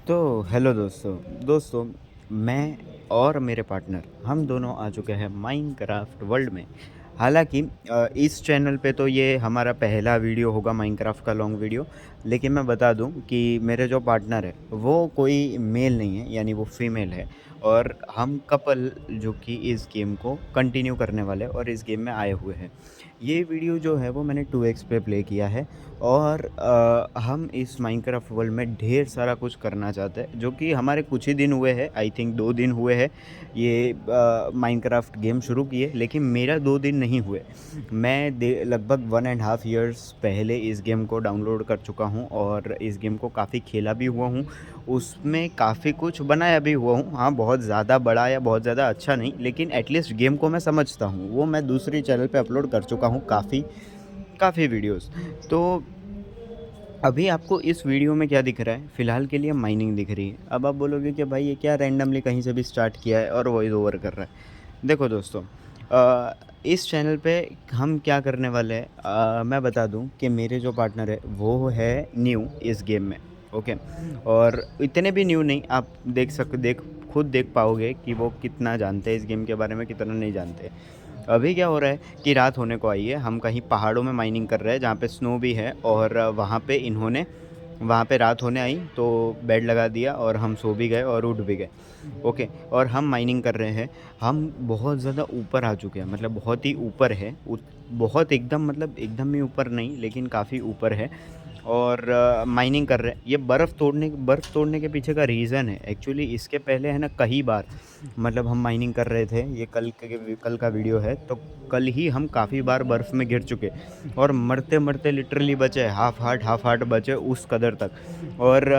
तो हेलो दोस्तों मैं और मेरे पार्टनर हम दोनों आ चुके हैं माइनक्राफ्ट वर्ल्ड में। हालांकि इस चैनल पे तो ये हमारा पहला वीडियो होगा माइनक्राफ्ट का लॉन्ग वीडियो। लेकिन मैं बता दूं कि मेरे जो पार्टनर है वो कोई मेल नहीं है, यानी वो फीमेल है। और हम कपल जो कि इस गेम को कंटिन्यू करने वाले हैं और इस गेम में आए हुए हैं। ये वीडियो जो है वो मैंने 2x पे प्ले किया है। और हम इस माइनक्राफ्ट वर्ल्ड में ढेर सारा कुछ करना चाहते हैं, जो कि हमारे कुछ ही दिन हुए हैं। आई थिंक 2 दिन हुए हैं ये माइनक्राफ्ट गेम शुरू किए, लेकिन मेरा 2 दिन नहीं हुए। मैं लगभग 1.5 ईयर्स पहले इस गेम को डाउनलोड कर चुका हूँ और इस गेम को काफ़ी खेला भी हुआ हूँ। उसमें काफ़ी कुछ बनाया भी हुआ हूँ। हाँ, बहुत ज़्यादा बड़ा या बहुत ज़्यादा अच्छा नहीं, लेकिन एटलीस्ट गेम को मैं समझता हूँ। वो मैं दूसरी चैनल पे अपलोड कर चुका हूँ काफ़ी काफ़ी वीडियोस। तो अभी आपको इस वीडियो में क्या दिख रहा है? फ़िलहाल के लिए माइनिंग दिख रही है। अब आप बोलोगे कि भाई ये क्या रैंडमली कहीं से भी स्टार्ट किया है और वॉइस ओवर कर रहा है। देखो दोस्तों, इस चैनल पे हम क्या करने वाले हैं, मैं बता दूं कि मेरे जो पार्टनर है वो है न्यू इस गेम में। ओके। और इतने भी न्यू नहीं, आप खुद देख पाओगे कि वो कितना जानते हैं इस गेम के बारे में, कितना नहीं जानते। अभी क्या हो रहा है कि रात होने को आई है, हम कहीं पहाड़ों में माइनिंग कर रहे हैं जहाँ पे स्नो भी है। और वहाँ पे रात होने आई तो बेड लगा दिया और हम सो भी गए और उठ भी गए। ओके। और हम माइनिंग कर रहे हैं। हम बहुत ज़्यादा ऊपर आ चुके हैं, मतलब बहुत ही ऊपर है। बहुत एकदम, मतलब एकदम ही ऊपर नहीं, लेकिन काफ़ी ऊपर है। और माइनिंग कर रहे हैं। ये बर्फ़ तोड़ने के पीछे का रीज़न है एक्चुअली। इसके पहले है ना, कई बार मतलब हम माइनिंग कर रहे थे। ये कल का वीडियो है, तो कल ही हम काफ़ी बार बर्फ़ में गिर चुके और मरते मरते लिटरली बचे, हाफ हार्ट बचे उस कदर तक। और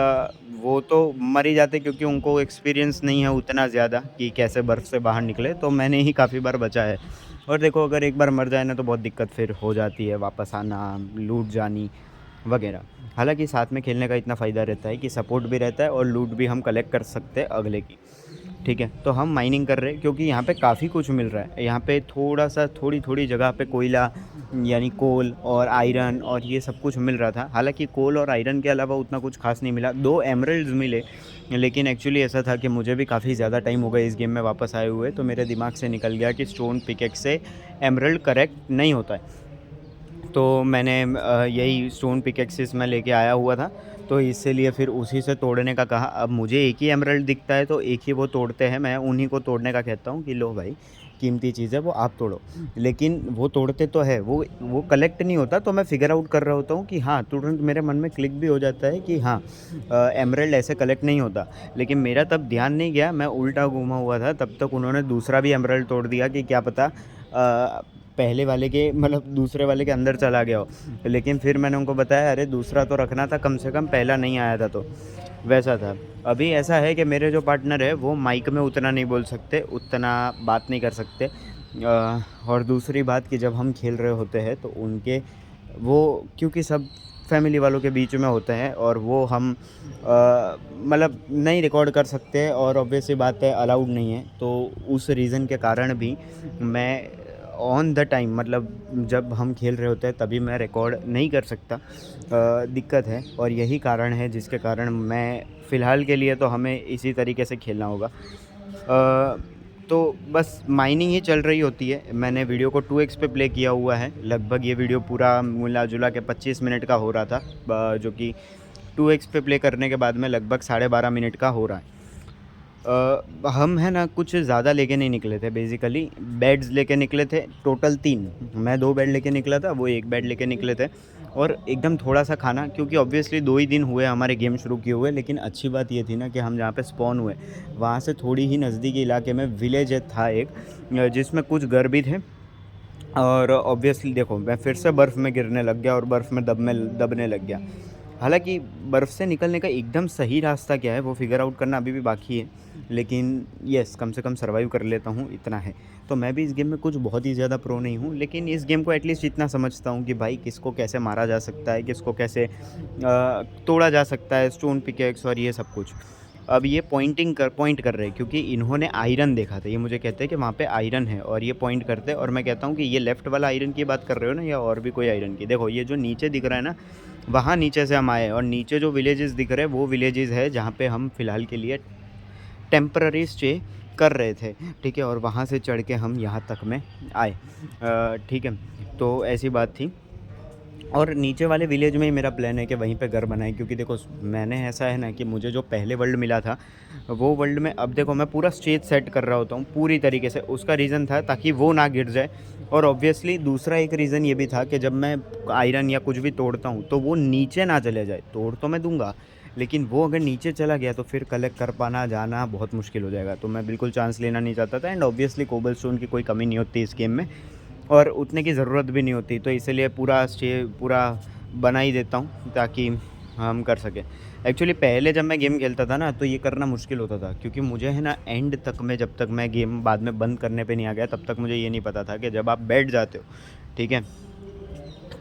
वो तो मर ही जाते क्योंकि उनको एक्सपीरियंस नहीं है उतना ज़्यादा कि कैसे बर्फ़ से बाहर निकले। तो मैंने ही काफ़ी बार बचा है। और देखो, अगर एक बार मर जाए ना तो बहुत दिक्कत फिर हो जाती है, वापस आना, लूट जानी वगैरह। हालाँकि साथ में खेलने का इतना फ़ायदा रहता है कि सपोर्ट भी रहता है और लूट भी हम कलेक्ट कर सकते हैं अगले की। ठीक है, तो हम माइनिंग कर रहे हैं क्योंकि यहाँ पे काफ़ी कुछ मिल रहा है। यहाँ पे थोड़ा-सा थोड़ी-थोड़ी जगह पे कोयला, यानी कोल और आयरन और ये सब कुछ मिल रहा था। हालाँकि कोल और आयरन के अलावा उतना कुछ ख़ास नहीं मिला। 2 एमराल्ड्स मिले, लेकिन एक्चुअली ऐसा था कि मुझे भी काफ़ी ज़्यादा टाइम हो गया इस गेम में वापस आए हुए, तो मेरे दिमाग से निकल गया कि स्टोन पिकेक्स से एमराल्ड कलेक्ट नहीं होता है। तो मैंने यही स्टोन पिकेक्सेस मैं लेके आया हुआ था, तो इसीलिए फिर उसी से तोड़ने का कहा। अब मुझे एक ही एमराल्ड दिखता है तो एक ही वो तोड़ते हैं, मैं उन्हीं को तोड़ने का कहता हूँ कि लो भाई, कीमती चीज़ है वो आप तोड़ो। लेकिन वो तोड़ते तो है, वो कलेक्ट नहीं होता। तो मैं फिगर आउट कर रहा होता हूँ कि हाँ, तुरंत मेरे मन में क्लिक भी हो जाता है कि हाँ, एमराल्ड ऐसे कलेक्ट नहीं होता। लेकिन मेरा तब ध्यान नहीं गया, मैं उल्टा घूमा हुआ था, तब तक उन्होंने दूसरा भी एमराल्ड तोड़ दिया कि क्या पता पहले वाले के, मतलब दूसरे वाले के अंदर चला गया हो। लेकिन फिर मैंने उनको बताया, अरे दूसरा तो रखना था, कम से कम पहला नहीं आया था तो। वैसा था। अभी ऐसा है कि मेरे जो पार्टनर है वो माइक में उतना नहीं बोल सकते, उतना बात नहीं कर सकते। और दूसरी बात कि जब हम खेल रहे होते हैं तो उनके वो, क्योंकि सब फैमिली वालों के बीच में होते हैं और वो हम मतलब नहीं रिकॉर्ड कर सकते और ऑब्वियस सी बात है अलाउड नहीं है। तो उस रीज़न के कारण भी मैं ऑन द टाइम, मतलब जब हम खेल रहे होते हैं तभी मैं रिकॉर्ड नहीं कर सकता। दिक्कत है और यही कारण है जिसके कारण मैं फ़िलहाल के लिए, तो हमें इसी तरीके से खेलना होगा। तो बस माइनिंग ही चल रही होती है। मैंने वीडियो को 2x पे प्ले किया हुआ है। लगभग ये वीडियो पूरा मिला-जुला के 25 मिनट का हो रहा था, जो कि 2x पे प्ले करने के बाद में लगभग 12.5 मिनट का हो रहा है। हम है ना कुछ ज़्यादा लेके नहीं निकले थे, बेसिकली बेड्स लेके निकले थे टोटल 3। मैं 2 बेड लेके निकला था, वो 1 बेड लेके निकले थे। और एकदम थोड़ा-सा खाना, क्योंकि ऑब्वियसली 2 ही दिन हुए हमारे गेम शुरू किए हुए। लेकिन अच्छी बात ये थी ना कि हम जहाँ पे स्पॉन हुए, वहाँ से थोड़ी ही नज़दीकी इलाके में विलेज था एक, जिसमें कुछ घर भी थे। और ऑब्वियसली देखो, मैं फिर से बर्फ़ में गिरने लग गया और बर्फ़ में दबने लग गया। हालाँकि बर्फ़ से निकलने का एकदम सही रास्ता क्या है वो फ़िगर आउट करना अभी भी बाकी है। लेकिन येस, कम से कम सर्वाइव कर लेता हूँ, इतना है। तो मैं भी इस गेम में कुछ बहुत ही ज़्यादा प्रो नहीं हूँ, लेकिन इस गेम को एटलीस्ट इतना समझता हूँ कि भाई किसको कैसे मारा जा सकता है, किसको कैसे तोड़ा जा सकता है, स्टोन पिकेक्स और ये सब कुछ। अब ये पॉइंट कर रहे हैं क्योंकि इन्होंने आयरन देखा था। ये मुझे कहते हैं कि वहाँ पे आयरन है और ये पॉइंट करते हैं, और मैं कहता हूँ कि ये लेफ़्ट वाला आयरन की बात कर रहे हो ना या और भी कोई आयरन की? देखो, ये जो नीचे दिख रहा है ना, वहाँ नीचे से हम आए और नीचे जो विलेजेस दिख रहे हैं वो विलेजेस है जहाँ पे हम फ़िलहाल के लिए टेम्पररी स्टे कर रहे थे, ठीक है? और वहाँ से चढ़ के हम यहाँ तक में आए। ठीक है? तो ऐसी बात थी। और नीचे वाले विलेज में ही मेरा प्लान है कि वहीं पे घर बनाएँ, क्योंकि देखो मैंने ऐसा है ना कि मुझे जो पहले वर्ल्ड मिला था, वो वर्ल्ड में अब देखो मैं पूरा स्टेज सेट कर रहा होता हूँ पूरी तरीके से। उसका रीज़न था ताकि वो ना गिर जाए, और ऑब्वियसली दूसरा एक रीज़न ये भी था कि जब मैं आयरन या कुछ भी तोड़ता हूँ तो वो नीचे ना चले जाए। तोड़ तो मैं दूँगा, लेकिन वो अगर नीचे चला गया तो फिर कलेक्ट कर पाना जाना बहुत मुश्किल हो जाएगा। तो मैं बिल्कुल चांस लेना नहीं चाहता था, एंड ऑब्वियसली कोबलस्टोन की कोई कमी नहीं होती इस गेम में, और उतने की ज़रूरत भी नहीं होती, तो इसीलिए पूरा बना ही देता हूँ ताकि हम कर सकें। एक्चुअली पहले जब मैं गेम खेलता था ना, तो ये करना मुश्किल होता था, क्योंकि मुझे है ना एंड तक में, जब तक मैं गेम बाद में बंद करने पे नहीं आ गया, तब तक मुझे ये नहीं पता था कि जब आप बैठ जाते हो, ठीक है,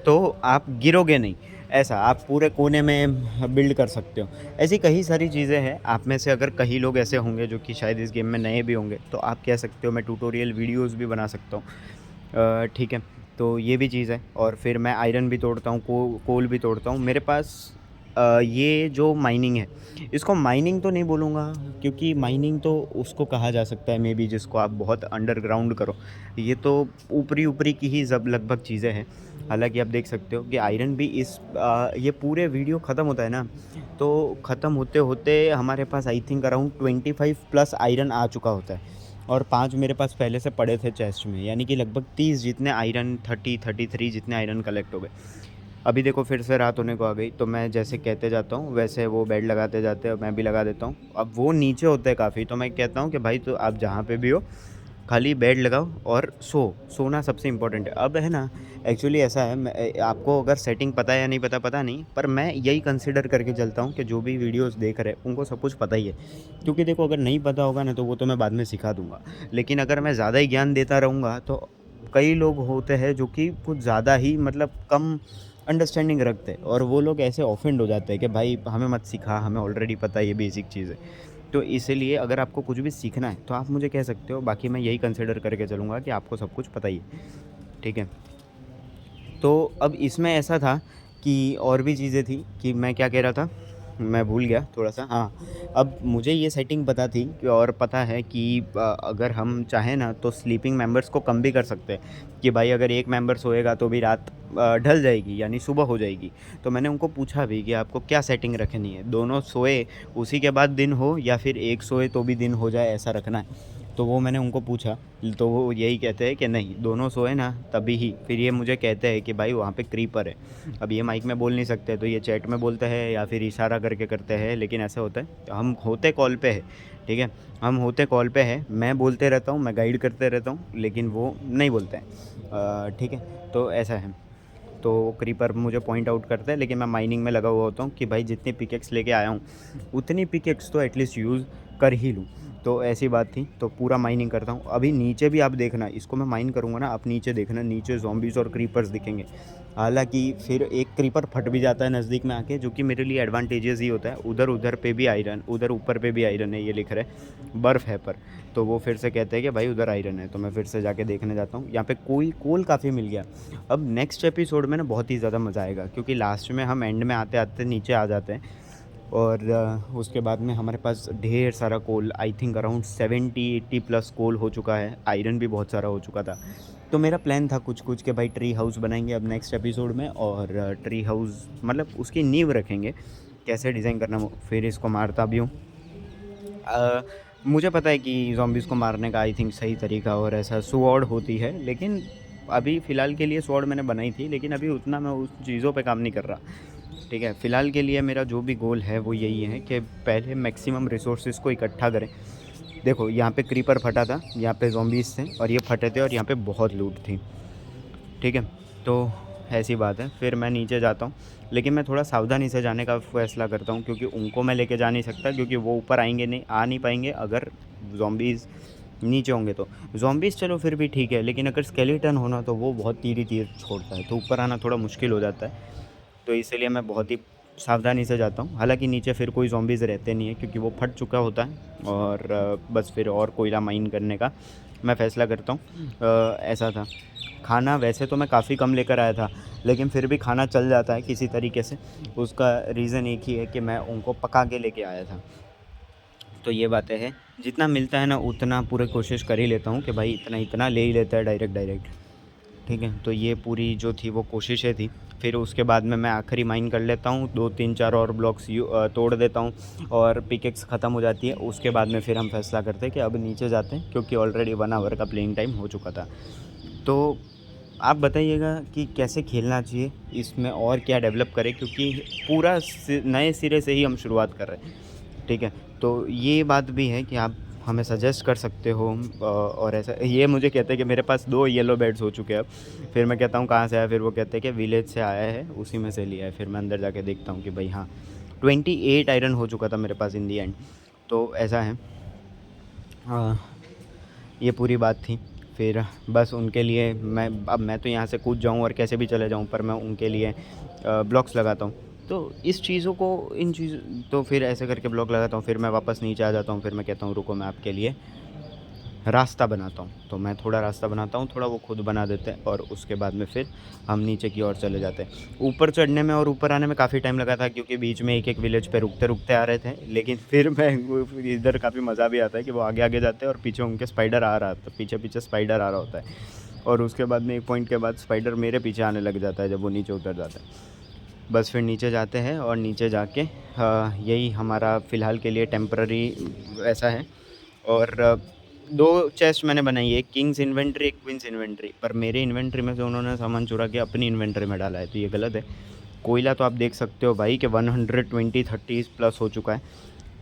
तो आप गिरोगे नहीं। ऐसा आप पूरे कोने में बिल्ड कर सकते हो। ऐसी कई सारी चीज़ें हैं। आप में से अगर कई लोग ऐसे होंगे जो कि शायद इस गेम में नए भी होंगे, तो आप कह सकते हो मैं ट्यूटोरियल वीडियोज़ भी बना सकता हूँ। ठीक है, तो ये भी चीज़ है। और फिर मैं आयरन भी तोड़ता हूँ, कोल भी तोड़ता हूँ। मेरे पास ये जो माइनिंग है, इसको माइनिंग तो नहीं बोलूँगा, क्योंकि माइनिंग तो उसको कहा जा सकता है मे बी जिसको आप बहुत अंडरग्राउंड करो। ये तो ऊपरी-ऊपरी की ही सब लगभग चीज़ें हैं। हालाँकि आप देख सकते हो कि आयरन भी ये पूरे वीडियो ख़त्म होता है ना, तो ख़त्म होते-होते हमारे पास I think around 25 plus iron आ चुका होता है। और 5 मेरे पास पहले से पड़े थे चेस्ट में, यानी कि लगभग 30 जितने आयरन, 33 जितने आयरन कलेक्ट हो गए। अभी देखो फिर से रात होने को आ गई, तो मैं जैसे कहते जाता हूँ वैसे वो बेड लगाते जाते हैं और मैं भी लगा देता हूँ। अब वो नीचे होते हैं काफ़ी, तो मैं कहता हूँ कि भाई तो आप जहाँ पे भी हो, खाली बेड लगाओ और सोना सबसे इम्पोर्टेंट है। अब है ना, एक्चुअली ऐसा है, आपको अगर सेटिंग पता है या नहीं पता, पता नहीं, पर मैं यही कंसिडर करके चलता हूँ कि जो भी वीडियोज़ देख रहे हैं उनको सब कुछ पता ही है। क्योंकि देखो अगर नहीं पता होगा ना, तो वो तो मैं बाद में सिखा दूँगा। लेकिन अगर मैं ज़्यादा ही ज्ञान देता रहूँगा, तो कई लोग होते हैं जो कि कुछ ज़्यादा ही मतलब कम अंडरस्टैंडिंग रखते हैं, और वो लोग ऐसे ऑफेंड हो जाते हैं कि भाई हमें मत सिखा, हमें ऑलरेडी पता है, ये बेसिक चीज़ है। तो इसीलिए अगर आपको कुछ भी सीखना है तो आप मुझे कह सकते हो, बाकी मैं यही कंसिडर करके चलूँगा कि आपको सब कुछ पता ही है, ठीक है। तो अब इसमें ऐसा था कि और भी चीज़ें थी कि मैं क्या कह रहा था, मैं भूल गया थोड़ा-सा। हाँ, अब मुझे ये सेटिंग पता थी और पता है कि अगर हम चाहें ना तो स्लीपिंग मेंबर्स को कम भी कर सकते हैं, कि भाई अगर एक मेंबर सोएगा तो भी रात ढल जाएगी, यानी सुबह हो जाएगी। तो मैंने उनको पूछा भी कि आपको क्या सेटिंग रखनी है? दोनों सोए उसी के बाद दिन हो, या फिर एक सोए तो भी दिन हो जाए, ऐसा रखना है? तो वो मैंने उनको पूछा, तो वो यही कहते हैं कि नहीं, दोनों सोए ना तभी ही। फिर ये मुझे कहते हैं कि भाई वहाँ पे क्रीपर है। अब ये माइक में बोल नहीं सकते, तो ये चैट में बोलते हैं या फिर इशारा करके करते हैं, लेकिन ऐसा होता है। हम होते कॉल पे है, ठीक है? हम होते कॉल पे है, मैं बोलते रहता हूँ, मैं गाइड करते रहता हूँ, लेकिन वो नहीं बोलते हैं। ठीक है? तो ऐसा है। तो क्रीपर मुझे पॉइंट आउट करता है, लेकिन मैं माइनिंग में लगा हुआ होता हूँ कि भाई जितनी पिकेक्स लेके आया हूँ, उतनी पिकेक्स तो एटलीस्ट यूज़ कर ही लूँ। तो ऐसी बात थी, तो पूरा माइनिंग करता हूँ। अभी नीचे भी आप देखना, इसको मैं माइन करूँगा ना, आप नीचे देखना, नीचे ज़ॉम्बीज़ और क्रीपर्स दिखेंगे। हालाँकि फिर एक क्रीपर फट भी जाता है नज़दीक में आके, जो कि मेरे लिए एडवांटेजेस ही होता है। उधर पे भी आयरन, उधर ऊपर पे भी आयरन है, ये लिख रहा है, बर्फ़ है पर। तो वो फिर से कहते हैं कि भाई उधर आयरन है, तो मैं फिर से जाके देखने जाता हूँ। यहाँ पे कोल काफ़ी मिल गया। अब नेक्स्ट एपिसोड में ना बहुत ही ज़्यादा मज़ा आएगा, क्योंकि लास्ट में हम एंड में आते-आते नीचे आ जाते हैं, और उसके बाद में हमारे पास ढेर सारा कोल, आई थिंक अराउंड 70-80 प्लस कोल हो चुका है। आयरन भी बहुत सारा हो चुका था। तो मेरा प्लान था कुछ-कुछ कि भाई ट्री हाउस बनाएँगे अब नेक्स्ट एपिसोड में, और ट्री हाउस मतलब उसकी नींव रखेंगे, कैसे डिज़ाइन करना वो, फिर इसको मारता भी हूँ। अ, मुझे पता है कि ज़ॉम्बीज़ को मारने का आई थिंक सही तरीका और ऐसा स्वॉर्ड होती है, लेकिन अभी फ़िलहाल के लिए स्वॉर्ड मैंने बनाई थी, लेकिन अभी उतना मैं उस चीज़ों पे काम नहीं कर रहा। ठीक है, फ़िलहाल के लिए मेरा जो भी गोल है वो यही है कि पहले मैक्सिमम रिसोर्सेज़ को इकट्ठा करें। देखो यहाँ पे क्रीपर फटा था, यहाँ पे ज़ॉम्बीज़ थे और ये फटे थे, और यहाँ पे बहुत लूट थी। ठीक है? तो ऐसी बात है, फिर मैं नीचे जाता हूँ, लेकिन मैं थोड़ा सावधानी से जाने का फ़ैसला करता हूँ, क्योंकि उनको मैं लेके जा नहीं सकता, क्योंकि वो ऊपर आएँगे नहीं, आ नहीं पाएँगे अगर ज़ॉम्बीज़ नीचे होंगे तो। ज़ॉम्बीज़ चलो फिर भी ठीक है, लेकिन अगर स्केलेटन हो ना, तो वो बहुत तीर ही तीर छोड़ता है, तो ऊपर आना थोड़ा मुश्किल हो जाता है। तो इसीलिए मैं बहुत ही सावधानी से जाता हूँ। हालाँकि नीचे फिर कोई ज़ॉम्बीज़ रहते नहीं हैं, क्योंकि वो फट चुका होता है, और बस फिर और कोयला माइन करने का मैं फ़ैसला करता हूँ। ऐसा था। खाना वैसे तो मैं काफ़ी कम लेकर आया था, लेकिन फिर भी खाना चल जाता है किसी तरीके से। उसका रीज़न एक ही है कि मैं उनको पका के लेके आया था। तो ये बातें हैं, जितना मिलता है ना उतना पूरी कोशिश कर ही लेता हूँ कि भाई इतना-इतना ले ही लेता है डायरेक्ट। ठीक है? तो ये पूरी जो थी वो कोशिशें थी। फिर उसके बाद में मैं आखिरी माइन कर लेता हूँ, 2 3 4 और ब्लॉक्स तोड़ देता हूँ और पिकेक्स ख़त्म हो जाती है। उसके बाद में फिर हम फ़ैसला करते हैं कि अब नीचे जाते हैं, क्योंकि ऑलरेडी 1 आवर का प्लेइंग टाइम हो चुका था। तो आप बताइएगा कि कैसे खेलना चाहिए, इसमें और क्या डेवलप करें, क्योंकि पूरा नए सिरे से ही हम शुरुआत कर रहे हैं। ठीक है? तो ये बात भी है कि आप हमें सजेस्ट कर सकते हो। और ऐसा ये मुझे कहते हैं कि मेरे पास 2 येलो बेड्स हो चुके हैं अब। फिर मैं कहता हूँ कहाँ से आया? फिर वो कहते हैं कि विलेज से आया है, उसी में से लिया है। फिर मैं अंदर जाके देखता हूँ कि भाई हाँ, 28 आयरन हो चुका था मेरे पास इन दी एंड। तो ऐसा है। ये पूरी बात थी। फिर बस उनके लिए मैं तो यहाँ से कूद जाऊँ और कैसे भी चले जाऊँ, पर मैं उनके लिए ब्लॉक्स लगाता हूँ। तो इस चीज़ों को इन चीज़ तो फिर ऐसे करके ब्लॉक लगाता हूँ, फिर मैं वापस नीचे आ जाता हूँ, फिर मैं कहता हूँ रुको मैं आपके लिए रास्ता बनाता हूँ। तो मैं थोड़ा रास्ता बनाता हूँ, थोड़ा वो खुद बना देते हैं और उसके बाद में फिर हम नीचे की ओर चले जाते हैं। ऊपर चढ़ने में और ऊपर आने में काफ़ी टाइम लगा था, क्योंकि बीच में एक-एक विलेज पे रुकते-रुकते आ रहे थे। लेकिन फिर मैं वो फिर इधर काफ़ी मज़ा भी आता है कि वो आगे-आगे जाते हैं और पीछे उनके स्पाइडर आ रहा था, पीछे-पीछे स्पाइडर आ रहा होता है। और उसके बाद में एक पॉइंट के बाद स्पाइडर मेरे पीछे आने लग जाता है जब वो नीचे उतर जाता है। बस फिर नीचे जाते हैं और नीचे जाके यही हमारा फ़िलहाल के लिए टेम्पररी ऐसा है। और 2 चेस्ट मैंने बनाई है, एक किंग्स इन्वेंटरी, एक क्वीन्स इन्वेंटरी। पर मेरे इन्वेंटरी में से उन्होंने सामान चुरा के अपनी इन्वेंटरी में डाला है, तो ये गलत है। कोयला तो आप देख सकते हो भाई कि 120-30 प्लस हो चुका है।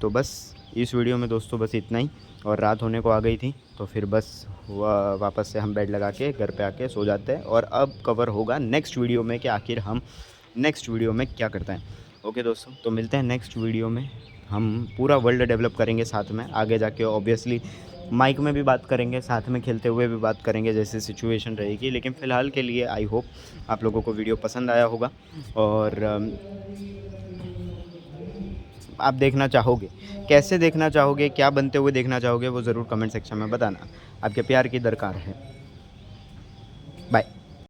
तो बस इस वीडियो में दोस्तों बस इतना ही। और रात होने को आ गई थी, तो फिर बस वापस से हम बेड लगा के घर पे आके सो जाते हैं। और अब कवर होगा नेक्स्ट वीडियो में कि आखिर हम नेक्स्ट वीडियो में क्या करते हैं। ओके दोस्तों, तो मिलते हैं नेक्स्ट वीडियो में। हम पूरा वर्ल्ड डेवलप करेंगे साथ में, आगे जाके ऑब्वियसली माइक में भी बात करेंगे, साथ में खेलते हुए भी बात करेंगे जैसे सिचुएशन रहेगी। लेकिन फ़िलहाल के लिए आई होप आप लोगों को वीडियो पसंद आया होगा और आप देखना चाहोगे, कैसे देखना चाहोगे, क्या बनते हुए देखना चाहोगे, वो ज़रूर कमेंट सेक्शन में बताना। आपके प्यार की दरकार है।